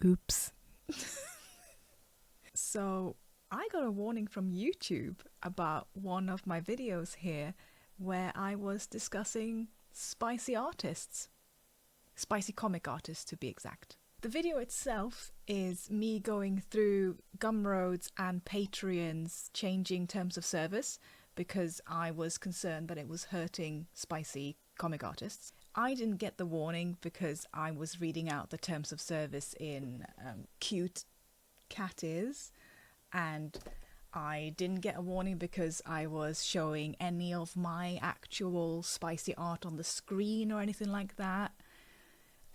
Oops. So I got a warning from YouTube about one of my videos here where I was discussing spicy artists. Spicy comic artists, to be exact. The video itself is me going through Gumroad's and Patreon's changing terms of service because I was concerned that it was hurting spicy comic artists. I didn't get the warning because I was reading out the terms of service in Cute Cat Is, and I didn't get a warning because I was showing any of my actual spicy art on the screen or anything like that.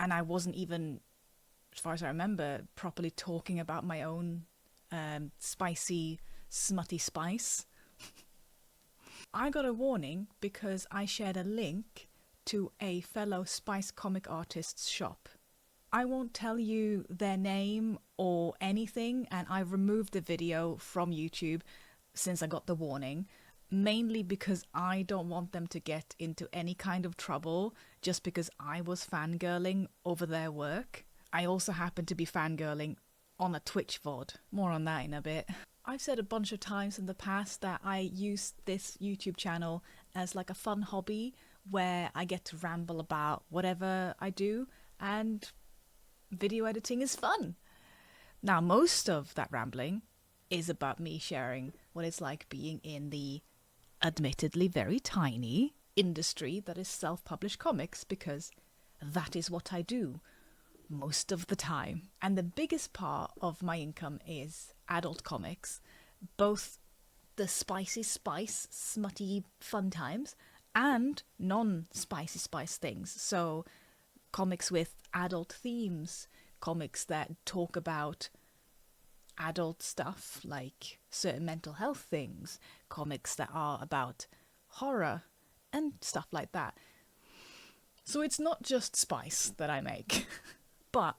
And I wasn't even, as far as I remember, properly talking about my own spicy, smutty spice. I got a warning because I shared a link to a fellow spice comic artist's shop. I won't tell you their name or anything, and I removed the video from YouTube since I got the warning, mainly because I don't want them to get into any kind of trouble just because I was fangirling over their work. I also happen to be fangirling on a Twitch VOD. More on that in a bit. I've said a bunch of times in the past that I use this YouTube channel as like a fun hobby where I get to ramble about whatever I do, and video editing is fun. Now, most of that rambling is about me sharing what it's like being in the admittedly very tiny industry that is self-published comics, because that is what I do most of the time. And the biggest part of my income is adult comics, both the spicy spice, smutty fun times, and non-spicy spice things. So comics with adult themes, comics that talk about adult stuff like certain mental health things, comics that are about horror and stuff like that. So it's not just spice that I make. But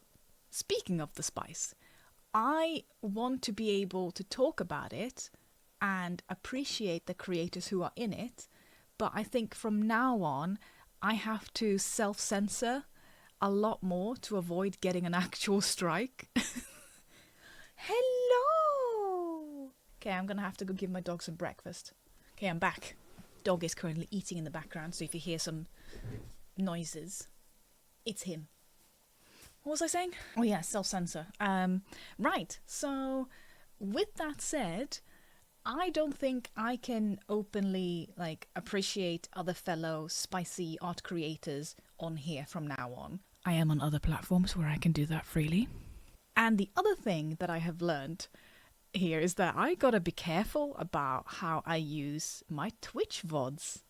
speaking of the spice, I want to be able to talk about it and appreciate the creators who are in it, but I think from now on I have to self-censor a lot more to avoid getting an actual strike. Hello! Okay, I'm gonna have to go give my dog some breakfast. Okay, I'm back. Dog is currently eating in the background, so if you hear some noises, it's him. What was I saying? Oh yeah, self-censor. Right, so with that said, I don't think I can openly appreciate other fellow spicy art creators on here from now on. I am on other platforms where I can do that freely. And the other thing that I have learned here is that I gotta be careful about how I use my Twitch VODs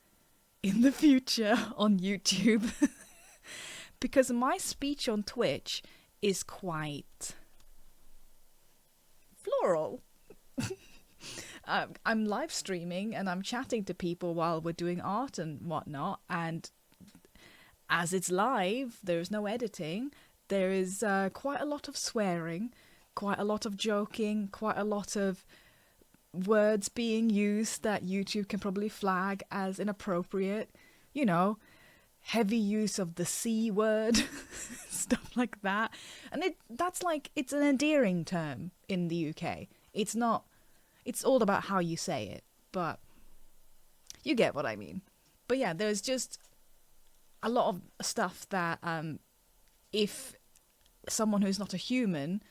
in the future on YouTube. Because my speech on Twitch is quite floral. I'm live streaming and I'm chatting to people while we're doing art and whatnot, and as it's live, there's no editing. There is quite a lot of swearing, quite a lot of joking, quite a lot of words being used that YouTube can probably flag as inappropriate. You know, heavy use of the C word, stuff like that. And it's an endearing term in the UK. It's not, it's all about how you say it, but you get what I mean. But yeah, there's just a lot of stuff that if someone who's not a human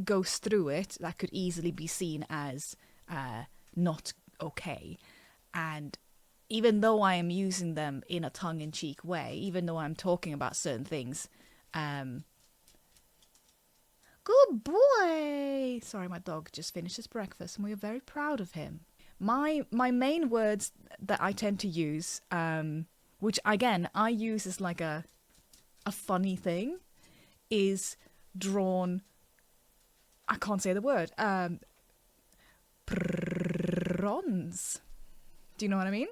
goes through it, that could easily be seen as not okay. And even though I am using them in a tongue-in-cheek way, even though I'm talking about certain things, good boy! Sorry, my dog just finished his breakfast and we are very proud of him. My main words that I tend to use, which again I use as like a funny thing, is drawn, I can't say the word, prawns. Do you know what I mean?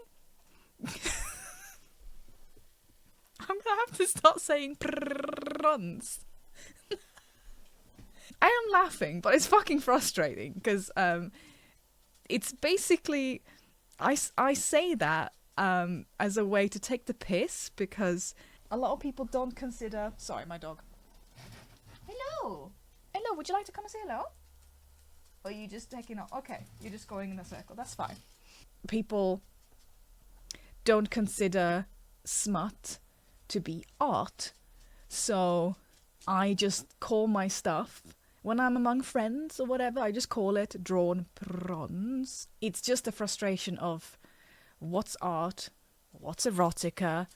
I'm gonna have to start saying prawns. I am laughing, but it's fucking frustrating because it's basically I say that as a way to take the piss, because a lot of people don't consider. Sorry, my dog. Hello. hello. Would you like to come and say hello? Or are you just taking off? Okay, you're just going in a circle. That's fine. People don't consider smut to be art. So I just call my stuff, when I'm among friends or whatever, I just call it drawn bronze. It's just a frustration of what's art, what's erotica,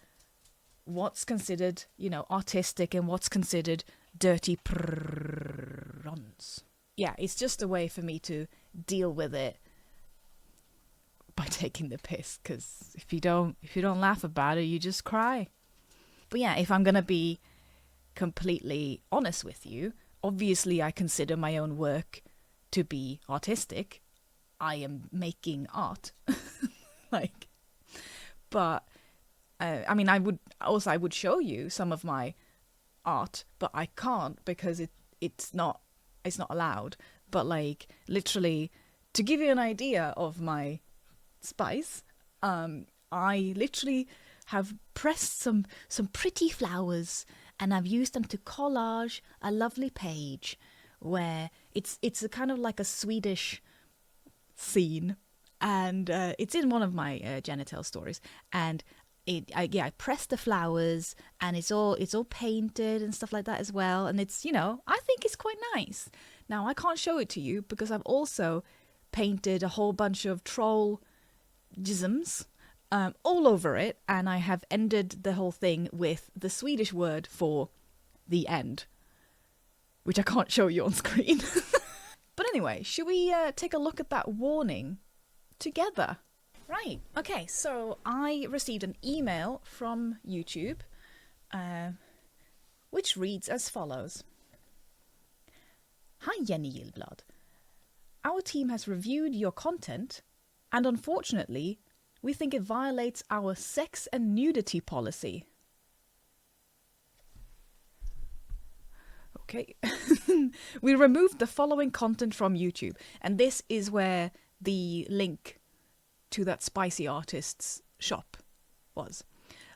what's considered, artistic, and what's considered dirty bronze. Yeah, it's just a way for me to deal with it by taking the piss, because if you don't laugh about it, you just cry. But yeah, if I'm gonna be completely honest with you, obviously I consider my own work to be artistic. I am making art. But I mean, I would show you some of my art, but I can't because it's not allowed. But literally, to give you an idea of my spice, I literally have pressed some pretty flowers, and I've used them to collage a lovely page where it's a kind of like a Swedish scene, and it's in one of my Genital stories, and I pressed the flowers, and it's all painted and stuff like that as well, and it's, I think it's quite nice. Now I can't show it to you because I've also painted a whole bunch of troll jisms all over it, and I have ended the whole thing with the Swedish word for the end, which I can't show you on screen. But anyway, should we take a look at that warning together? Right, okay, so I received an email from YouTube, which reads as follows. Hi Jenny Gillblad. Our team has reviewed your content, and unfortunately, we think it violates our sex and nudity policy. Okay. We removed the following content from YouTube, and this is where the link to that Spicy Artists shop was.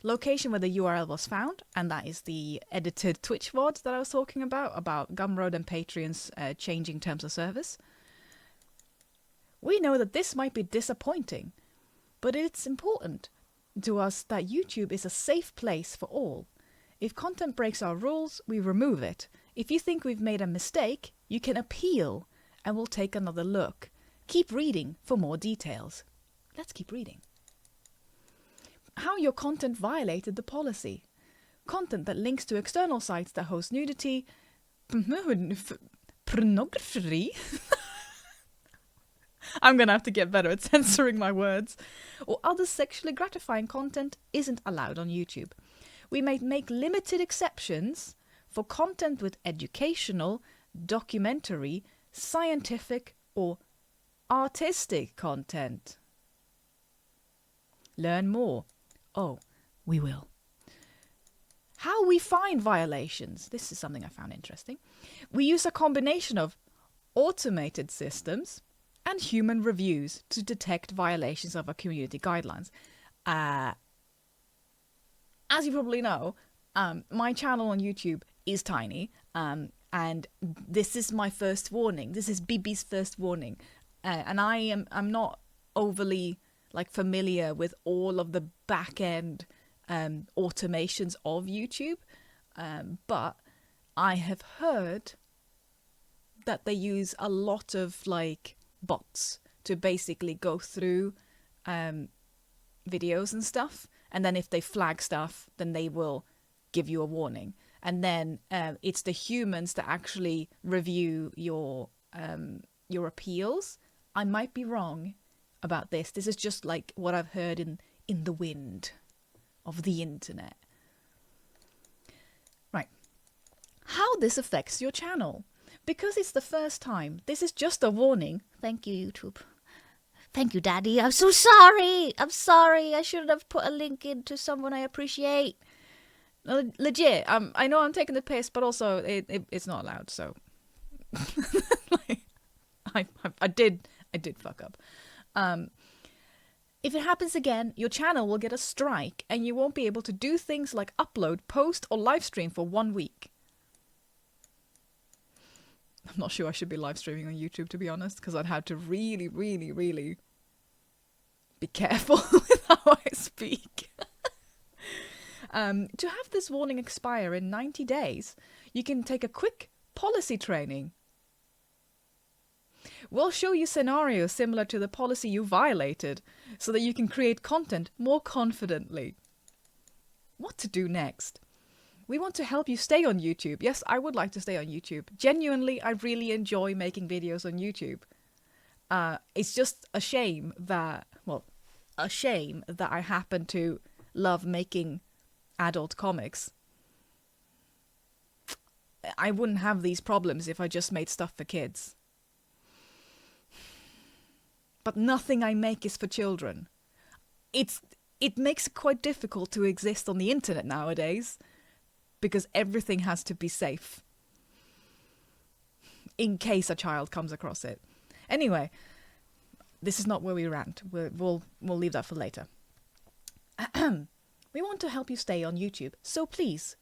Location where the URL was found, and that is the edited Twitch VOD that I was talking about Gumroad and Patreon's changing terms of service. We know that this might be disappointing, but it's important to us that YouTube is a safe place for all. If content breaks our rules, we remove it. If you think we've made a mistake, you can appeal, and we'll take another look. Keep reading for more details. Let's keep reading. How your content violated the policy. Content that links to external sites that host nudity, pornography. I'm gonna have to get better at censoring my words. Or other sexually gratifying content isn't allowed on YouTube. We may make limited exceptions for content with educational, documentary, scientific, or artistic content. Learn more. Oh, we will. How we find violations. This is something I found interesting. We use a combination of automated systems and human reviews to detect violations of our community guidelines. As you probably know, my channel on YouTube is tiny, and this is my first warning. This is Bibi's first warning, and I'm not overly familiar with all of the back end automations of YouTube, but I have heard that they use a lot of bots to basically go through videos and stuff, and then if they flag stuff, then they will give you a warning, and then it's the humans that actually review your appeals. I might be wrong about this. This is just what I've heard in the wind of the internet. Right. How this affects your channel. Because it's the first time, this is just a warning. Thank you, YouTube. Thank you, Daddy. I'm so sorry. I'm sorry. I shouldn't have put a link in to someone I appreciate. Legit. I know I'm taking the piss, but also it's not allowed. So I did fuck up. If it happens again, your channel will get a strike, and you won't be able to do things like upload, post, or live stream for 1 week. not sure I should be live streaming on YouTube, to be honest, because I'd have to really, really, really be careful with how I speak. To have this warning expire in 90 days, you can take a quick policy training. We'll show you scenarios similar to the policy you violated so that you can create content more confidently. What to do next? We want to help you stay on YouTube. Yes, I would like to stay on YouTube. Genuinely, I really enjoy making videos on YouTube. It's just a shame that I happen to love making adult comics. I wouldn't have these problems if I just made stuff for kids. But nothing I make is for children. It makes it quite difficult to exist on the internet nowadays, because everything has to be safe in case a child comes across it. Anyway, this is not where we rant. We'll leave that for later. We want to help you stay on YouTube, so please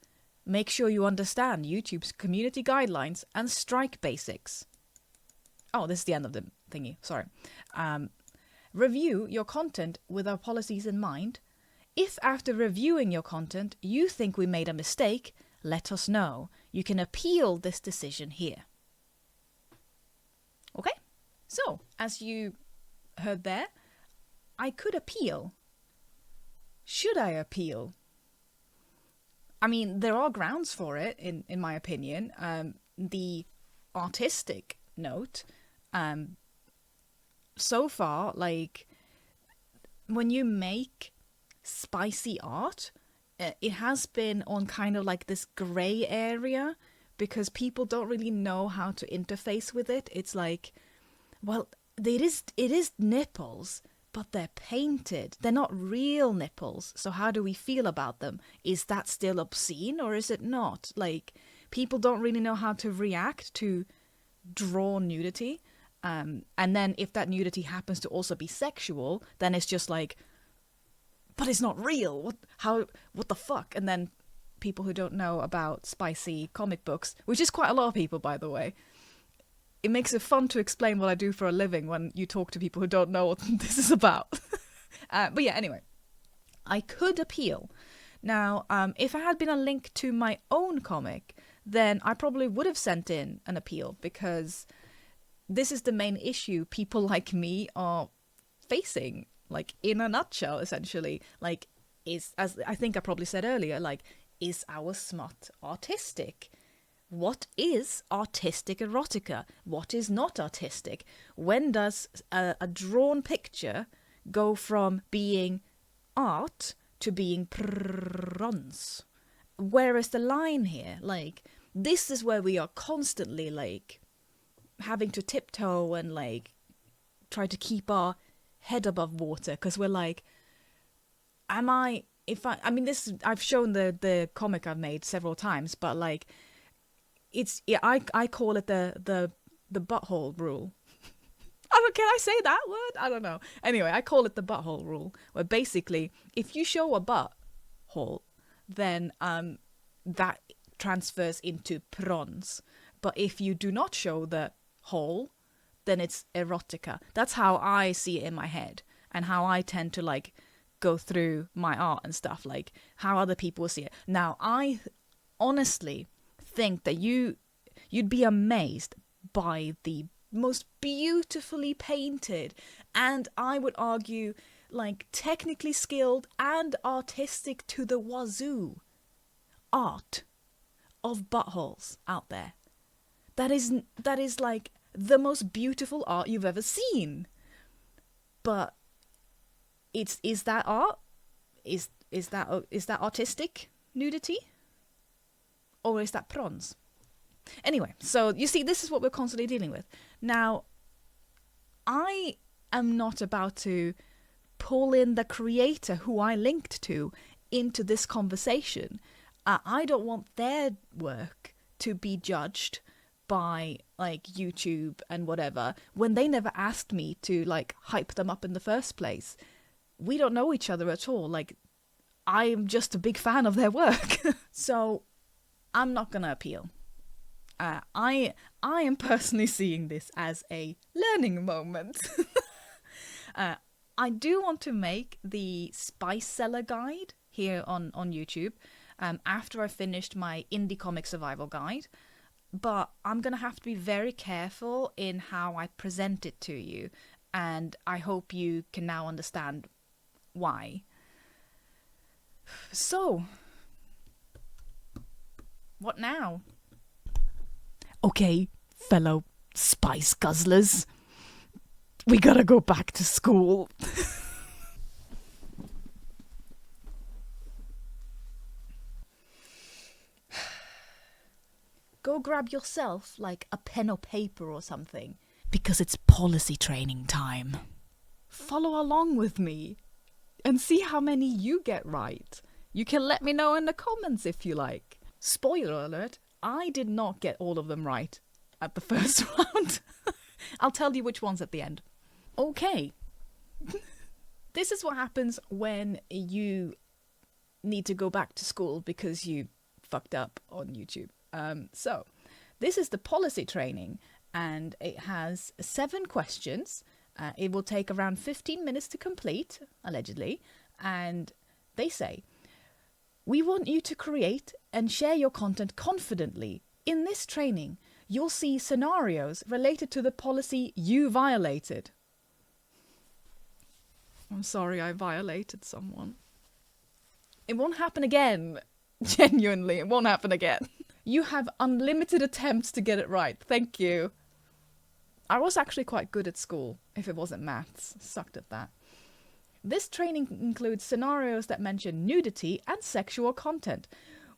make sure you understand YouTube's community guidelines and strike basics. Oh, this is the end of the thingy, sorry. Review your content with our policies in mind. If after reviewing your content you think we made a mistake, let us know. You can appeal this decision here. Okay? So, as you heard there, I could appeal. Should I appeal? I mean, there are grounds for it, in my opinion. The artistic note, so far, like, when you make spicy art, it has been on kind of like this grey area, because people don't really know how to interface with it. It's like, well, it is nipples, but they're painted. They're not real nipples. So how do we feel about them? Is that still obscene or is it not? Like, people don't really know how to react to drawn nudity. And then if that nudity happens to also be sexual, then it's just like, but it's not real. What the fuck? And then people who don't know about spicy comic books, which is quite a lot of people, by the way, it makes it fun to explain what I do for a living when you talk to people who don't know what this is about. But yeah, anyway, I could appeal. Now, if I had been a link to my own comic, then I probably would have sent in an appeal, because this is the main issue people like me are facing, like, in a nutshell, essentially. Like, as I think I probably said earlier, like, is our smut artistic? What is artistic erotica? What is not artistic? When does a drawn picture go from being art to being prons? Where is the line here? Like, this is where we are constantly, like, having to tiptoe and, like, try to keep our head above water, because we're like, I mean, I've shown the comic I've made several times, but, like, I call it the butthole rule. Can I say that word? I don't know. Anyway, I call it the butthole rule, where basically, if you show a butthole, then that transfers into prons. But if you do not show the hole, then it's erotica. That's how I see it in my head, and how I tend to, like, go through my art and stuff, like how other people see it. Now, I honestly think that you'd be amazed by the most beautifully painted, and I would argue, like, technically skilled and artistic to the wazoo art of buttholes out there. That is like the most beautiful art you've ever seen. But is that art? Is that artistic nudity? Or is that prons? Anyway, so you see, this is what we're constantly dealing with. Now, I am not about to pull in the creator who I linked to into this conversation. I don't want their work to be judged by, like, YouTube and whatever, when they never asked me to, like, hype them up in the first place. We don't know each other at all. Like, I'm just a big fan of their work. So I'm not gonna appeal. I am personally seeing this as a learning moment. I do want to make the Spice Seller Guide here on YouTube after I finished my Indie Comic Survival Guide, but I'm going to have to be very careful in how I present it to you, and I hope you can now understand why. So, what now? Okay, fellow spice guzzlers, we gotta go back to school. Go grab yourself, like, a pen or paper or something, because it's policy training time. Follow along with me and see how many you get right. You can let me know in the comments if you like. Spoiler alert, I did not get all of them right at the first round. I'll tell you which ones at the end. Okay. This is what happens when you need to go back to school because you fucked up on YouTube. So, this is the policy training, and it has 7 questions. It will take around 15 minutes to complete, allegedly, and they say, we want you to create and share your content confidently. In this training, you'll see scenarios related to the policy you violated. I'm sorry I violated someone. It won't happen again. Genuinely, it won't happen again. You have unlimited attempts to get it right. Thank you. I was actually quite good at school, if it wasn't maths. Sucked at that. This training includes scenarios that mention nudity and sexual content,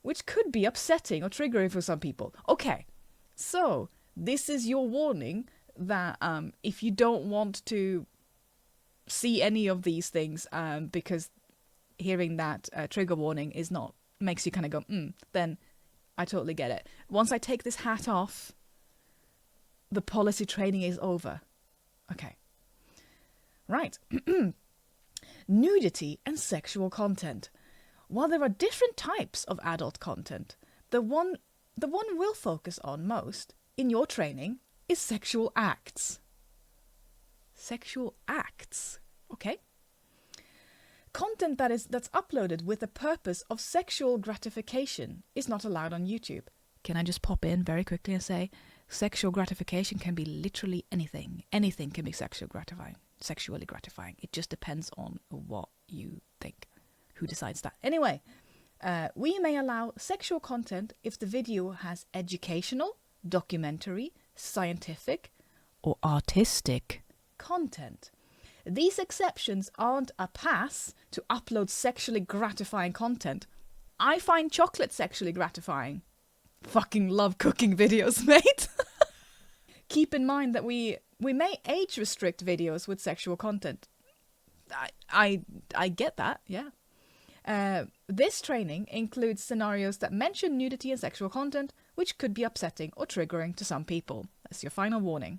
which could be upsetting or triggering for some people. Okay, so this is your warning that if you don't want to see any of these things, because hearing that trigger warning is not, makes you kind of go, then I totally get it. Once I take this hat off, the policy training is over. Okay. Right. Nudity and sexual content. While there are different types of adult content, the one we'll focus on most in your training is sexual acts. Sexual acts. Okay. Content that's uploaded with the purpose of sexual gratification is not allowed on YouTube. Can I just pop in very quickly and say, sexual gratification can be literally anything. Anything can be sexually gratifying. It just depends on what you think. Who decides that? Anyway, we may allow sexual content if the video has educational, documentary, scientific, or artistic content. These exceptions aren't a pass to upload sexually gratifying content. I find chocolate sexually gratifying. Fucking love cooking videos, mate. Keep in mind that we may age restrict videos with sexual content. I get that, yeah. This training includes scenarios that mention nudity and sexual content, which could be upsetting or triggering to some people. That's your final warning.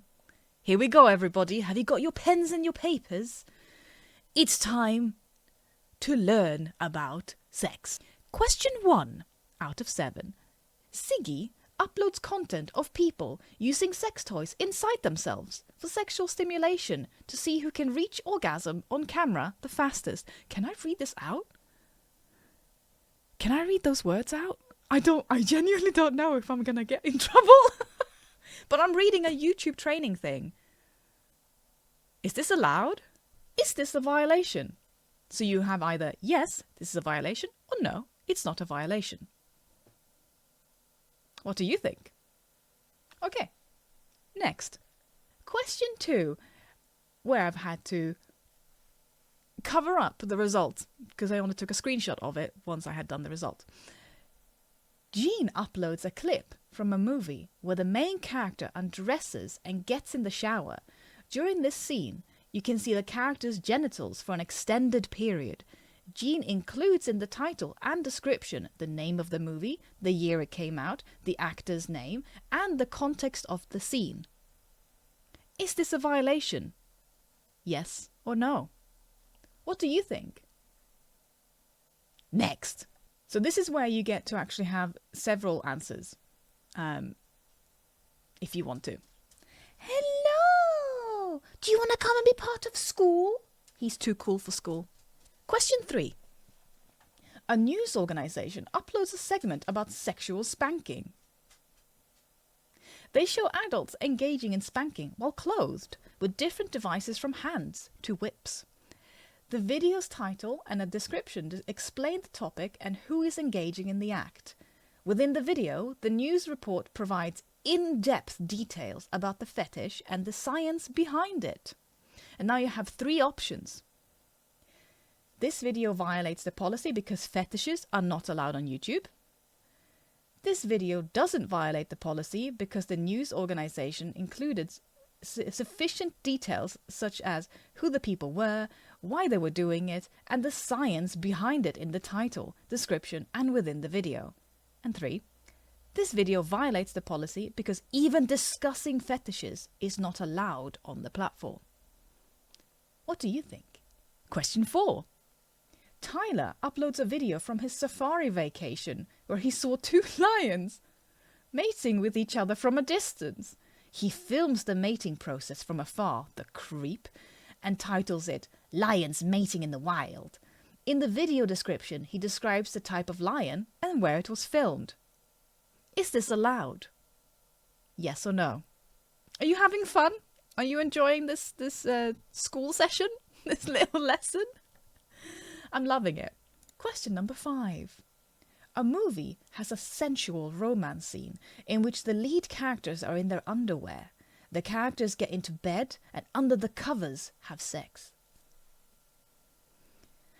Here we go, everybody. Have you got your pens and your papers? It's time to learn about sex. Question 1 out of 7. Siggy uploads content of people using sex toys inside themselves for sexual stimulation to see who can reach orgasm on camera the fastest. Can I read this out? Can I read those words out? I genuinely don't know if I'm gonna get in trouble. But I'm reading a YouTube training thing. Is this allowed? Is this a violation? So you have either, yes, this is a violation, or no, it's not a violation. What do you think? Okay, next. Question 2, where I've had to cover up the result, because I only took a screenshot of it once I had done the result. Jean uploads a clip from a movie where the main character undresses and gets in the shower. During this scene, you can see the character's genitals for an extended period. Jean includes in the title and description the name of the movie, the year it came out, the actor's name, and the context of the scene. Is this a violation? Yes or no? What do you think? Next. So this is where you get to actually have several answers. if you want to. Hello! Do you want to come and be part of school? He's too cool for school. Question 3. A news organization uploads a segment about sexual spanking. They show adults engaging in spanking while clothed, with different devices from hands to whips. The video's title and a description explain the topic and who is engaging in the act. Within the video, the news report provides in-depth details about the fetish and the science behind it. And now you have 3 options. This video violates the policy because fetishes are not allowed on YouTube. This video doesn't violate the policy because the news organization included sufficient details such as who the people were, why they were doing it, and the science behind it in the title, description, and within the video. And 3. This video violates the policy because even discussing fetishes is not allowed on the platform. What do you think? Question 4. Tyler uploads a video from his safari vacation where he saw 2 lions mating with each other from a distance. He films the mating process from afar, the creep, and titles it Lions Mating in the Wild. In the video description, he describes the type of lion and where it was filmed. Is this allowed? Yes or no? Are you having fun? Are you enjoying this school session? This little lesson? I'm loving it. Question number 5. A movie has a sensual romance scene in which the lead characters are in their underwear. The characters get into bed and under the covers have sex.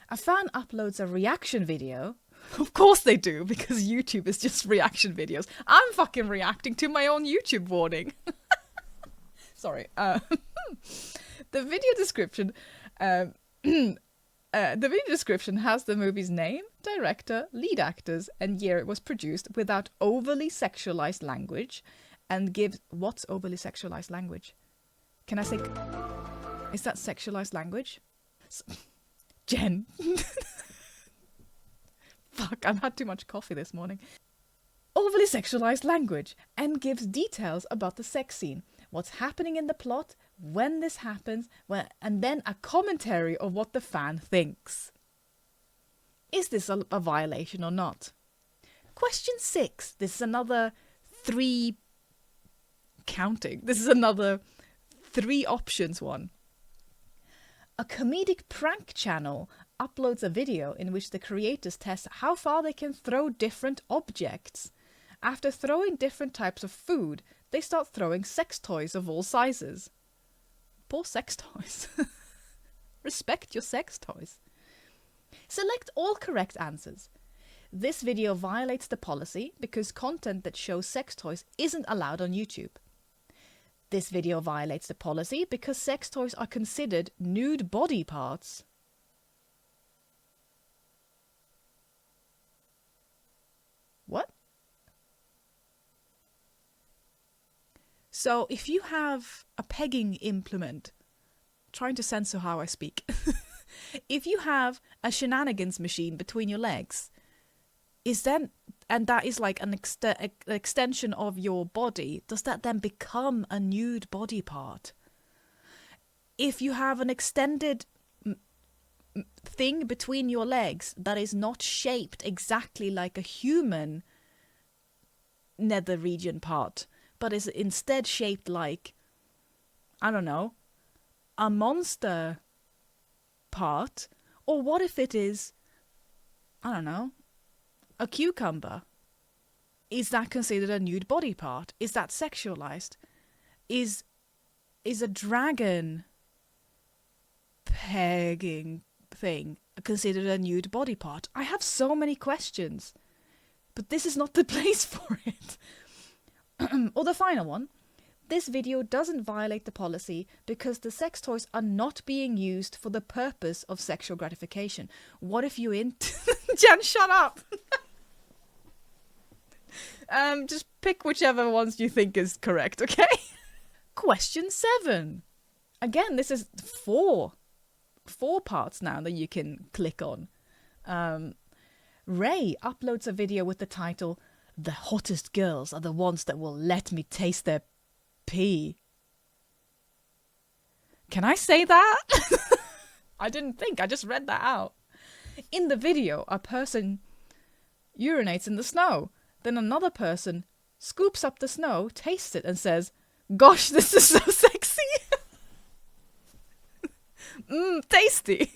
A fan uploads a reaction video. Of course they do, because YouTube is just reaction videos. I'm fucking reacting to my own YouTube warning. Sorry. The video description... the video description has the movie's name, director, lead actors, and year it was produced without overly sexualized language, and gives... What's overly sexualized language? Can I say... Is that sexualized language? Jen. Fuck, I've had too much coffee this morning. Overly sexualized language, and gives details about the sex scene, what's happening in the plot, when this happens, and then a commentary of what the fan thinks. Is this a violation or not? Question 6. This is another 3 counting. This is another 3 options one. A comedic prank channel uploads a video in which the creators test how far they can throw different objects. After throwing different types of food, they start throwing sex toys of all sizes. Poor sex toys. Respect your sex toys. Select all correct answers. This video violates the policy because content that shows sex toys isn't allowed on YouTube. This video violates the policy because sex toys are considered nude body parts. What? So if you have a pegging implement, trying to censor how I speak, if you have a shenanigans machine between your legs, and that is like an extension of your body, does that then become a nude body part? If you have an extended thing between your legs that is not shaped exactly like a human nether region part, but is instead shaped like, I don't know, a monster part? Or what if it is, I don't know, a cucumber? Is that considered a nude body part? Is that sexualized? Is a dragon pegging thing considered a nude body part? I have so many questions, but this is not the place for it. Or the final one. This video doesn't violate the policy because the sex toys are not being used for the purpose of sexual gratification. What if you're into... Jen, shut up! Just pick whichever ones you think is correct, okay? Question 7. Again, this is four parts now that you can click on. Ray uploads a video with the title, "The hottest girls are the ones that will let me taste their pee. Can I say that? I didn't think. I just read that out. In the video, a person urinates in the snow. Then another person scoops up the snow, tastes it, and says, "Gosh, this is so sexy." Tasty.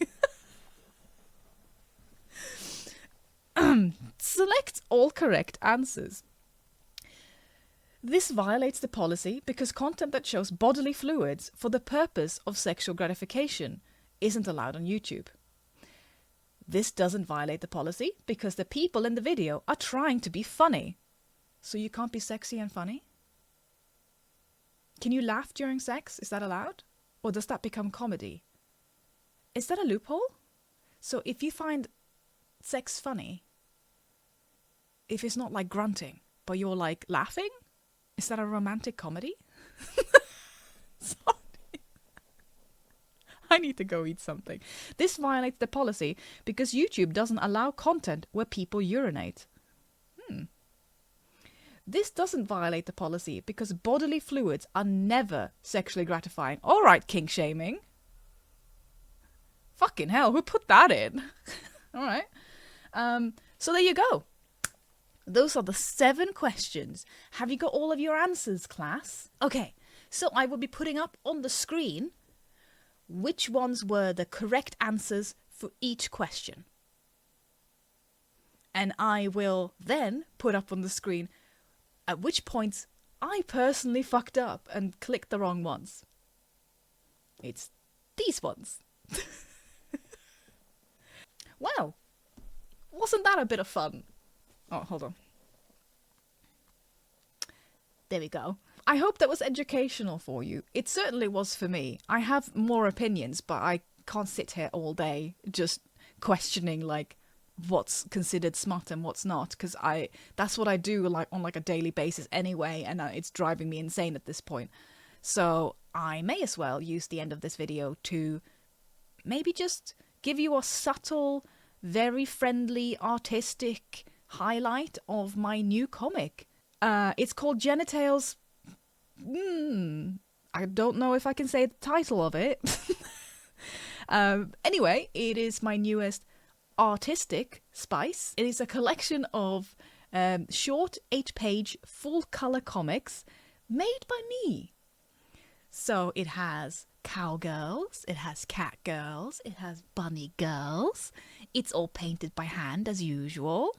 Select all correct answers. This violates the policy because content that shows bodily fluids for the purpose of sexual gratification isn't allowed on YouTube. This doesn't violate the policy because the people in the video are trying to be funny. So you can't be sexy and funny? Can you laugh during sex? Is that allowed? Or does that become comedy? Is that a loophole? So if you find sex funny, if it's not like grunting, but you're like laughing, is that a romantic comedy? Sorry. I need to go eat something. This violates the policy because YouTube doesn't allow content where people urinate. This doesn't violate the policy because bodily fluids are never sexually gratifying. All right, kink shaming. Fucking hell, who put that in? All right. So there you go. Those are the 7 questions. Have you got all of your answers, class? Okay, so I will be putting up on the screen which ones were the correct answers for each question. And I will then put up on the screen at which points I personally fucked up and clicked the wrong ones. It's these ones. Wow, wasn't that a bit of fun? Oh, hold on. There we go. I hope that was educational for you. It certainly was for me. I have more opinions, but I can't sit here all day just questioning like what's considered smut and what's not, because that's what I do like on like a daily basis anyway, and it's driving me insane at this point. So I may as well use the end of this video to maybe just give you a subtle, very friendly, artistic highlight of my new comic. It's called Genitales. I don't know if I can say the title of it. Anyway, it is my newest artistic spice. It is a collection of short 8-page full color comics made by me. So it has cowgirls, it has cat girls, it has bunny girls. It's all painted by hand as usual.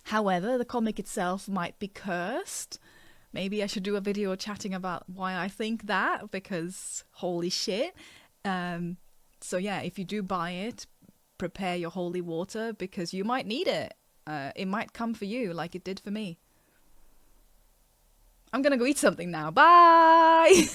However, the comic itself might be cursed. Maybe I should do a video chatting about why I think that, because holy shit. So yeah, if you do buy it, prepare your holy water because you might need it. It might come for you like it did for me. I'm gonna go eat something now. Bye!